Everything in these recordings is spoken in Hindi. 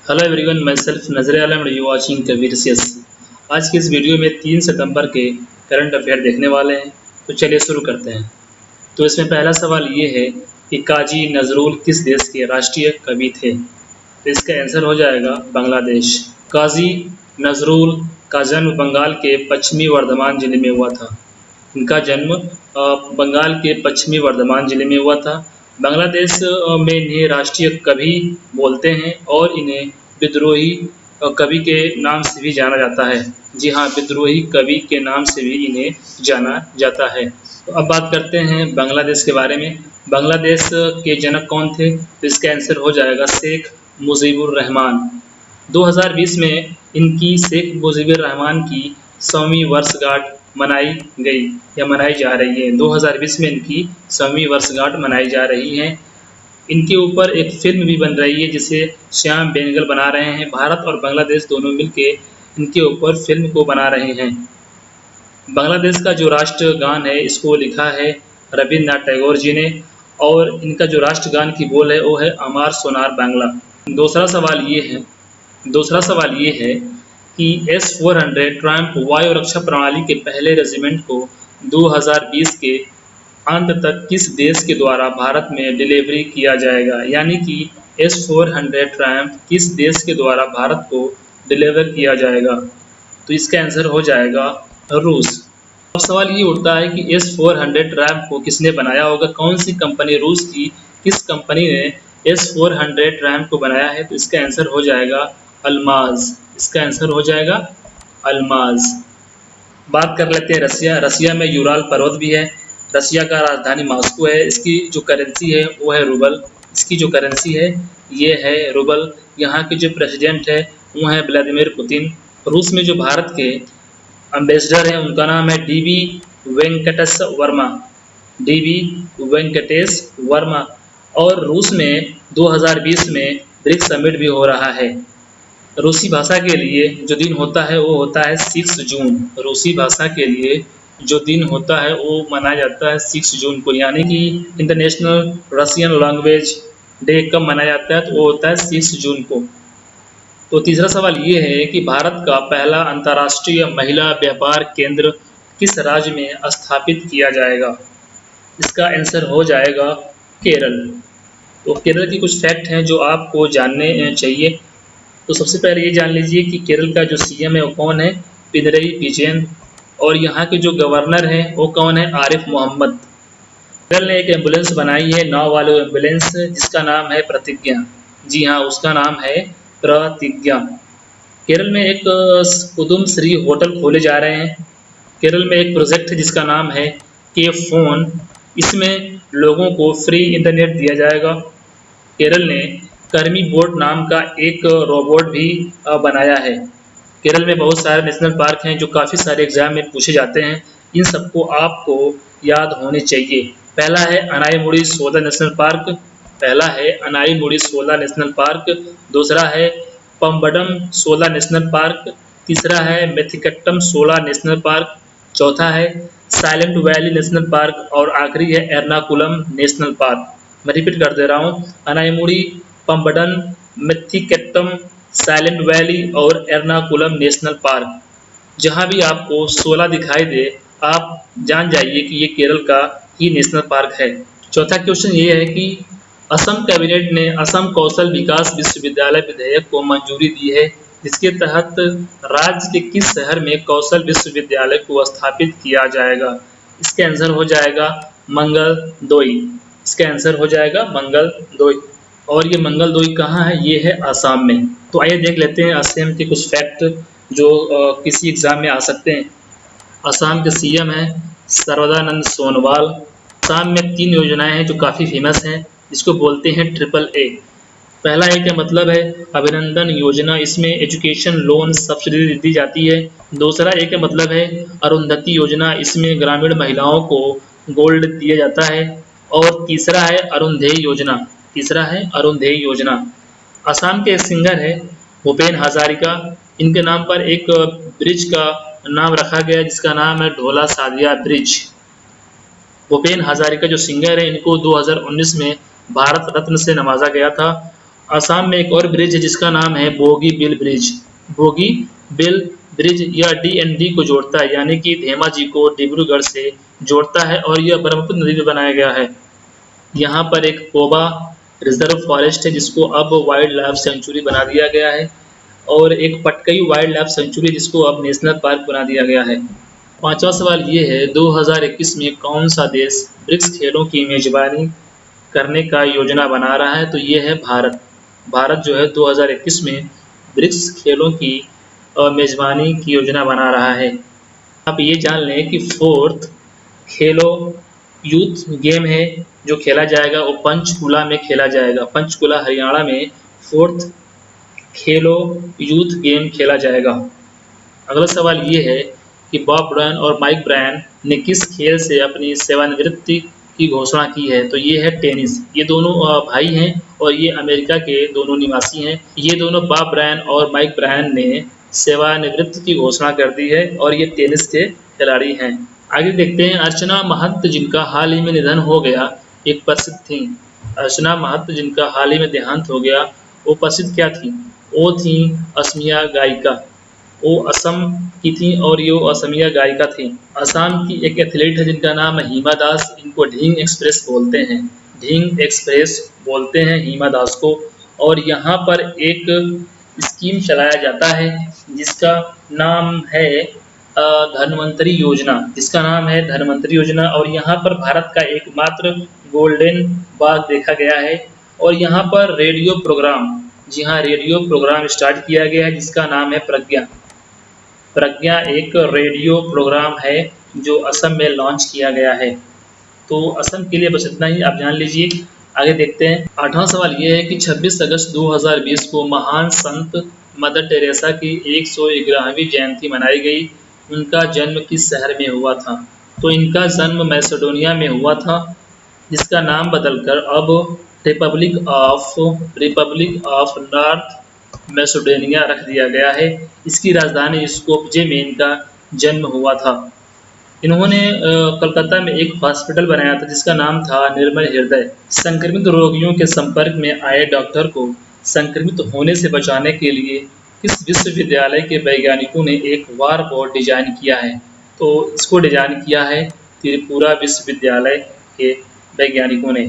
हेलो एवरीवन, मैं सेल्फ नजर आलम यू वाचिंग कबीर सियस। आज की इस वीडियो में 3 सितंबर के करंट अफेयर देखने वाले हैं। तो चलिए शुरू करते हैं। तो इसमें पहला सवाल ये है कि काजी नजरुल किस देश के राष्ट्रीय कवि थे। तो इसका आंसर हो जाएगा बांग्लादेश। काजी नजरुल का जन्म बंगाल के पश्चिमी वर्धमान जिले में हुआ था। इनका जन्म बंगाल के पश्चिमी वर्धमान जिले में हुआ था। बांग्लादेश में इन्हें राष्ट्रीय कवि बोलते हैं और इन्हें विद्रोही कवि के नाम से भी जाना जाता है। जी हाँ, विद्रोही कवि के नाम से भी इन्हें जाना जाता है। तो अब बात करते हैं बांग्लादेश के बारे में। बांग्लादेश के जनक कौन थे? तो इसका आंसर हो जाएगा शेख मुजीबुर रहमान। 2020 में इनकी शेख मुजीबुर रहमान की 100वीं वर्षगांठ मनाई गई या मनाई जा रही है। 2020 में इनकी 100वीं वर्षगांठ मनाई जा रही है। इनके ऊपर एक फिल्म भी बन रही है जिसे श्याम बेनेगल बना रहे हैं। भारत और बांग्लादेश दोनों मिलके इनके ऊपर फिल्म को बना रहे हैं। बांग्लादेश का जो राष्ट्रगान है इसको लिखा है रविन्द्रनाथ टैगोर जी ने, और इनका जो राष्ट्रगान की बोल है वो है अमार सोनार बांग्ला। दूसरा सवाल ये है कि S-400 ट्रायम्फ वायु रक्षा प्रणाली के पहले रेजिमेंट को 2020 के अंत तक किस देश के द्वारा भारत में डिलीवरी किया जाएगा? यानी कि S-400 ट्रायम्फ किस देश के द्वारा भारत को डिलीवर किया जाएगा? तो इसका आंसर हो जाएगा रूस। अब सवाल ये उठता है कि S-400 ट्रायम्फ को किसने बनाया होगा? कौन सी कंपनी, रूस की किस कंपनी ने S-400 ट्रायम्फ को बनाया है? तो इसका आंसर हो जाएगा अल्माज। इसका आंसर हो जाएगा अल्माज। बात कर लेते हैं रसिया में यूराल पर्वत भी है। रसिया का राजधानी मॉस्को है। इसकी जो करेंसी है वो है रूबल। इसकी जो करेंसी है ये है रूबल। यहाँ के जो प्रेसिडेंट है वो है व्लादिमीर पुतिन। रूस में जो भारत के एम्बेसडर हैं उनका नाम है डीवी वेंकटेश वर्मा। डीवी वेंकटेश वर्मा। और रूस में 2020 में ब्रिक्स समिट भी हो रहा है। रूसी भाषा के लिए जो दिन होता है वो होता है 6 जून। रूसी भाषा के लिए जो दिन होता है वो मनाया जाता है 6 जून को, यानी कि इंटरनेशनल रशियन लैंग्वेज डे कब मनाया जाता है? तो वो होता है 6 जून को। तो तीसरा सवाल ये है कि भारत का पहला अंतर्राष्ट्रीय महिला व्यापार केंद्र किस राज्य में स्थापित किया जाएगा? इसका आंसर हो जाएगा केरल। तो केरल की कुछ फैक्ट हैं जो आपको जानने चाहिए। तो सबसे पहले ये जान लीजिए कि केरल का जो सीएम है वो कौन है? पिनरई विजयन। और यहाँ के जो गवर्नर हैं वो कौन है? आरिफ मोहम्मद। केरल ने एक एम्बुलेंस बनाई है, नाव वाली एम्बुलेंस, जिसका नाम है प्रतिज्ञा। जी हाँ, उसका नाम है प्रतिज्ञा। केरल में एक कुदुम श्री होटल खोले जा रहे हैं। केरल में एक प्रोजेक्ट है जिसका नाम है के फोन। इसमें लोगों को फ्री इंटरनेट दिया जाएगा। केरल ने कर्मी बोट नाम का एक रोबोट भी बनाया है। केरल में बहुत सारे नेशनल पार्क हैं जो काफ़ी सारे एग्जाम में पूछे जाते हैं। इन सबको आपको याद होने चाहिए। पहला है अनाईमुड़ी सोला नेशनल पार्क। National park. दूसरा है पम्बडम सोला नेशनल पार्क। तीसरा है मेथिकट्टम सोला नेशनल पार्क। चौथा है साइलेंट वैली नेशनल पार्क। और आखिरी है एर्नाकुलम नेशनल पार्क। मैं रिपीट कर दे रहा हूँ, अनाईमुड़ी, पम्बडन, मेथिकट्टम, साइलेंट वैली और एर्नाकुलम नेशनल पार्क। जहाँ भी आपको 16 दिखाई दे आप जान जाइए कि ये केरल का ही नेशनल पार्क है। चौथा क्वेश्चन ये है कि असम कैबिनेट ने असम कौशल विकास विश्वविद्यालय विधेयक को मंजूरी दी है, जिसके तहत राज्य के किस शहर में कौशल विश्वविद्यालय को स्थापित किया जाएगा? इसका आंसर हो जाएगा मंगलदोई। इसका आंसर हो जाएगा मंगलदोई। और ये मंगलदोई कहाँ है? ये है असम में। तो आइए देख लेते हैं असम के कुछ फैक्ट जो किसी एग्जाम में आ सकते हैं। असम के सीएम हैं सर्बानंद सोनोवाल। असम में 3 योजनाएं हैं जो काफ़ी फेमस हैं, जिसको बोलते हैं AAA। पहला ए का मतलब है अभिनंदन योजना। इसमें एजुकेशन लोन सब्सिडी दी जाती है। दूसरा ए का मतलब है अरुंधति योजना। इसमें ग्रामीण महिलाओं को गोल्ड दिया जाता है। और तीसरा है अरुंधेय योजना। असम के एक सिंगर है भूपेन हजारिका। इनके नाम पर एक ब्रिज का नाम रखा गया जिसका नाम है ढोला सादिया ब्रिज। भूपेन हजारिका जो सिंगर है इनको 2019 में भारत रत्न से नवाजा गया था। असम में एक और ब्रिज है जिसका नाम है bogie bill bridge. Bogie bill bridge यह DND को जोड़ता है, यानी कि धेमाजी को डिब्रूगढ़ से जोड़ता है, और यह ब्रह्मपुत्र नदी में बनाया गया है। यहाँ पर एक कोबा रिजर्व फॉरेस्ट है जिसको अब वाइल्ड लाइफ सेंचुरी बना दिया गया है, और एक पटकई वाइल्ड लाइफ सेंचुरी जिसको अब नेशनल पार्क बना दिया गया है। पांचवा सवाल ये है, 2021 में कौन सा देश ब्रिक्स खेलों की मेजबानी करने का योजना बना रहा है? तो ये है भारत। भारत जो है 2021 में ब्रिक्स खेलों की मेजबानी की योजना बना रहा है। आप ये जान लें कि फोर्थ खेलो यूथ गेम है जो खेला जाएगा वो पंचकुला में खेला जाएगा। पंचकुला हरियाणा में फोर्थ खेलो यूथ गेम खेला जाएगा। अगला सवाल ये है कि बॉब ब्रायन और माइक ब्रायन ने किस खेल से अपनी सेवानिवृत्ति की घोषणा की है? तो ये है टेनिस। ये दोनों भाई हैं और ये अमेरिका के दोनों निवासी हैं। ये दोनों बॉब ब्रायन और माइक ब्रायन ने सेवानिवृत्ति की घोषणा कर दी है और ये टेनिस के खिलाड़ी हैं। आगे देखते हैं, अर्चना महंत जिनका हाल ही में निधन हो गया, एक प्रसिद्ध थी। अर्चना महंत जिनका हाल ही में देहांत हो गया, वो प्रसिद्ध क्या थी? वो थी असमिया गायिका। वो असम की थी और ये असमिया गायिका थी। असम की एक एथलीट है जिनका नाम है हिमा दास। इनको ढींग एक्सप्रेस बोलते हैं। ढींग एक्सप्रेस बोलते हैं हिमा दास को। और यहाँ पर एक स्कीम चलाया जाता है जिसका नाम है धन्वंतरी योजना, जिसका नाम है धन्वंतरी योजना। और यहाँ पर भारत का एकमात्र गोल्डन बाघ देखा गया है। और यहाँ पर रेडियो प्रोग्राम, जी हाँ, रेडियो प्रोग्राम स्टार्ट किया गया है जिसका नाम है प्रज्ञा। प्रज्ञा एक रेडियो प्रोग्राम है जो असम में लॉन्च किया गया है। तो असम के लिए बस इतना ही, आप जान लीजिए। आगे देखते हैं, आठवां सवाल ये है कि 26 अगस्त 2020 को महान संत मदर टेरेसा की 111वीं जयंती मनाई गई। उनका जन्म किस शहर में हुआ था? तो इनका जन्म मैसेडोनिया में हुआ था, जिसका नाम बदलकर अब रिपब्लिक ऑफ नॉर्थ मैसेडोनिया रख दिया गया है। इसकी राजधानी स्कोपजे में इनका जन्म हुआ था। इन्होंने कलकत्ता में एक हॉस्पिटल बनाया था जिसका नाम था निर्मल हृदय। संक्रमित रोगियों के संपर्क में आए डॉक्टर को संक्रमित होने से बचाने के लिए किस विश्वविद्यालय के वैज्ञानिकों ने एक वार बोर्ड डिजाइन किया है? तो इसको डिजाइन किया है त्रिपुरा विश्वविद्यालय के वैज्ञानिकों ने।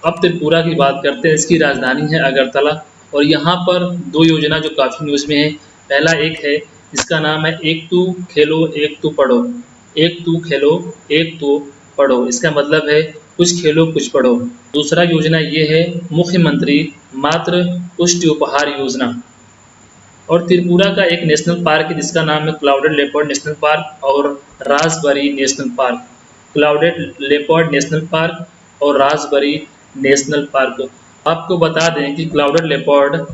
अब त्रिपुरा की बात करते हैं। इसकी राजधानी है अगरतला। और यहाँ पर दो योजना जो काफ़ी न्यूज़ में है। पहला एक है जिसका नाम है एक तू खेलो एक तू पढ़ो। एक तू खेलो एक तू पढ़ो, इसका मतलब है कुछ खेलो कुछ पढ़ो। दूसरा योजना ये है मुख्यमंत्री मातृ पुष्टि उपहार योजना। और त्रिपुरा का एक नेशनल पार्क है जिसका नाम है क्लाउडेड लेपर्ड नेशनल पार्क और Rajbari national park. Clouded leopard national park और रासबरी नेशनल पार्क। आपको बता दें कि क्लाउडेड लेपर्ड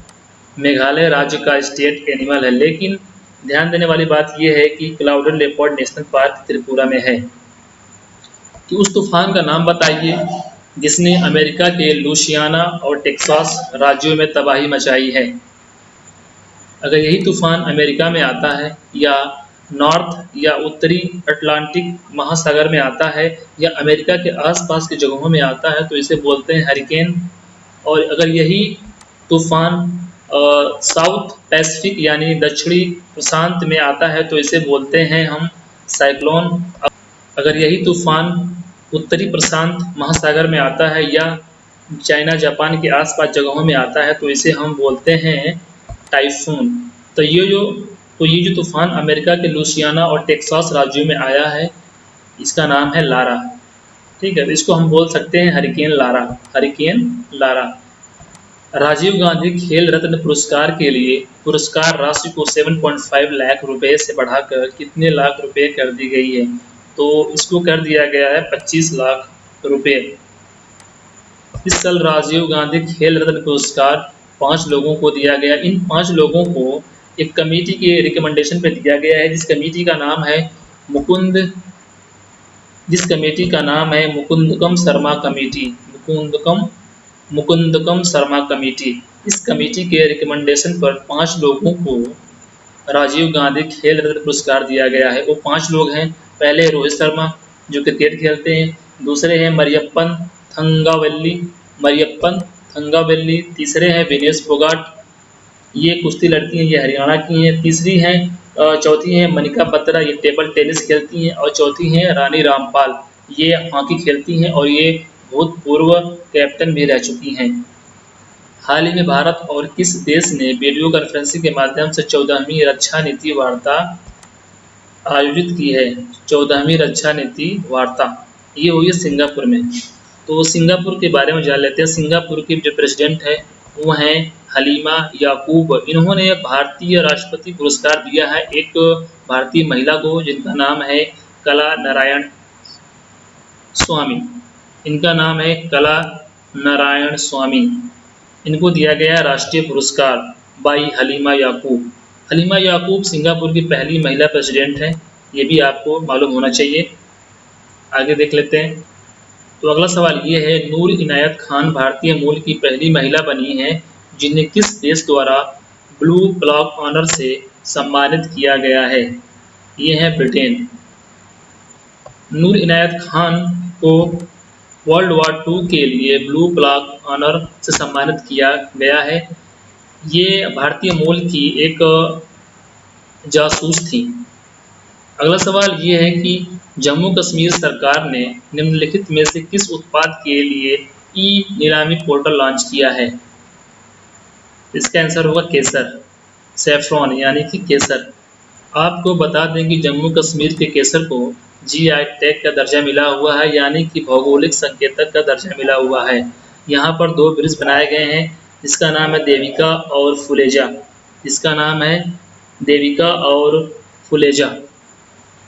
मेघालय राज्य का स्टेट एनिमल है, लेकिन ध्यान देने वाली बात यह है कि clouded leopard national park Tripura में है। कि उस तूफान का नाम बताइए जिसने अमेरिका के लुसियाना और टेक्सास राज्यों में तबाही मचाई है। अगर यही तूफान अमेरिका में आता है या नॉर्थ या उत्तरी अटलांटिक महासागर में आता है या अमेरिका के आसपास की जगहों में आता है तो इसे बोलते हैं हरिकेन। और अगर यही तूफान साउथ पैसिफिक यानी दक्षिणी प्रशांत में आता है तो इसे बोलते हैं हम साइक्लोन। अगर यही तूफान उत्तरी प्रशांत महासागर में आता है या चाइना जापान के आसपास जगहों में आता है तो इसे हम बोलते हैं टाइफून। तो ये जो तूफान अमेरिका के लुसियाना और टेक्सास राज्यों में आया है इसका नाम है लारा। ठीक है, तो इसको हम बोल सकते हैं hurricane Lara. Hurricane Lara. Rajiv Gandhi Khel Ratna पुरस्कार के लिए पुरस्कार राशि को 7.5 लाख रुपए से बढ़ाकर कितने लाख रुपए कर दी गई है? तो इसको कर दिया गया है 25 लाख रुपए। इस साल राजीव गांधी खेल रत्न पुरस्कार 5 लोगों को दिया गया। इन 5 लोगों को एक कमेटी के रिकमेंडेशन पे दिया गया है जिस कमेटी का नाम है मुकुंदकम शर्मा कमेटी। मुकुंदकम शर्मा कमेटी। इस कमेटी के रिकमेंडेशन पर 5 लोगों को राजीव गांधी खेल रत्न पुरस्कार दिया गया है। वो 5 लोग हैं। पहले रोहित शर्मा जो क्रिकेट खेलते हैं। दूसरे हैं मरियप्पन अंगा बेल्ली, तीसरे हैं विनेश फोगाट, ये कुश्ती लड़ती हैं, ये हरियाणा की हैं। तीसरी हैं चौथी हैं मनिका बत्रा, ये टेबल टेनिस खेलती हैं। और चौथी हैं रानी रामपाल, ये हॉकी खेलती हैं और ये भूतपूर्व कैप्टन भी रह चुकी हैं। हाल ही में भारत और किस देश ने वीडियो कॉन्फ्रेंसिंग के माध्यम से 14वीं रक्षा नीति वार्ता आयोजित की है? 14वीं रक्षा नीति वार्ता ये हुई है सिंगापुर में। तो सिंगापुर के बारे में जान लेते हैं। सिंगापुर की जो प्रेसिडेंट है वो हैं हलीमा याकूब। इन्होंने भारतीय राष्ट्रपति पुरस्कार दिया है एक भारतीय महिला को, जिनका नाम है कला नारायण स्वामी। इनका नाम है कला नारायण स्वामी। इनको दिया गया राष्ट्रीय पुरस्कार by Halima Yakub. Halima Yakub Singapore की पहली महिला प्रेसिडेंट हैं, ये भी आपको मालूम होना चाहिए। आगे देख लेते हैं। तो अगला सवाल ये है, नूर इनायत खान भारतीय मूल की पहली महिला बनी हैं जिन्हें किस देश द्वारा ब्लू क्लॉक ऑनर से सम्मानित किया गया है? ये है ब्रिटेन। नूर इनायत खान को वर्ल्ड वॉर II के लिए ब्लू क्लॉक ऑनर से सम्मानित किया गया है। ये भारतीय मूल की एक जासूस थी। अगला सवाल ये है कि जम्मू कश्मीर सरकार ने निम्नलिखित में से किस उत्पाद के लिए ई नीलामी पोर्टल लॉन्च किया है? इसका आंसर होगा केसर, सेफ्रॉन यानी कि केसर। आपको बता दें कि जम्मू कश्मीर के केसर को GI टैग का दर्जा मिला हुआ है, यानी कि भौगोलिक संकेतक का दर्जा मिला हुआ है। यहाँ पर 2 ब्रिज बनाए गए हैं, इसका नाम है देविका और फुलेजा। इसका नाम है देविका और फुलेजा।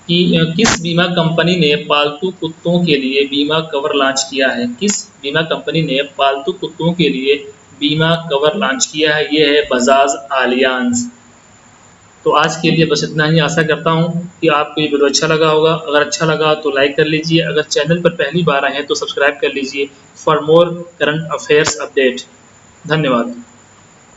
कि किस बीमा कंपनी ने पालतू कुत्तों के लिए बीमा कवर लॉन्च किया है? किस बीमा कंपनी ने पालतू कुत्तों के लिए बीमा कवर लॉन्च किया है? ये है बजाज आलियांज। तो आज के लिए बस इतना ही। आशा करता हूँ कि आपको ये वीडियो अच्छा लगा होगा। अगर अच्छा लगा तो लाइक कर लीजिए। अगर चैनल पर पहली बार आए हैं तो सब्सक्राइब कर लीजिए for more current affairs update. धन्यवाद।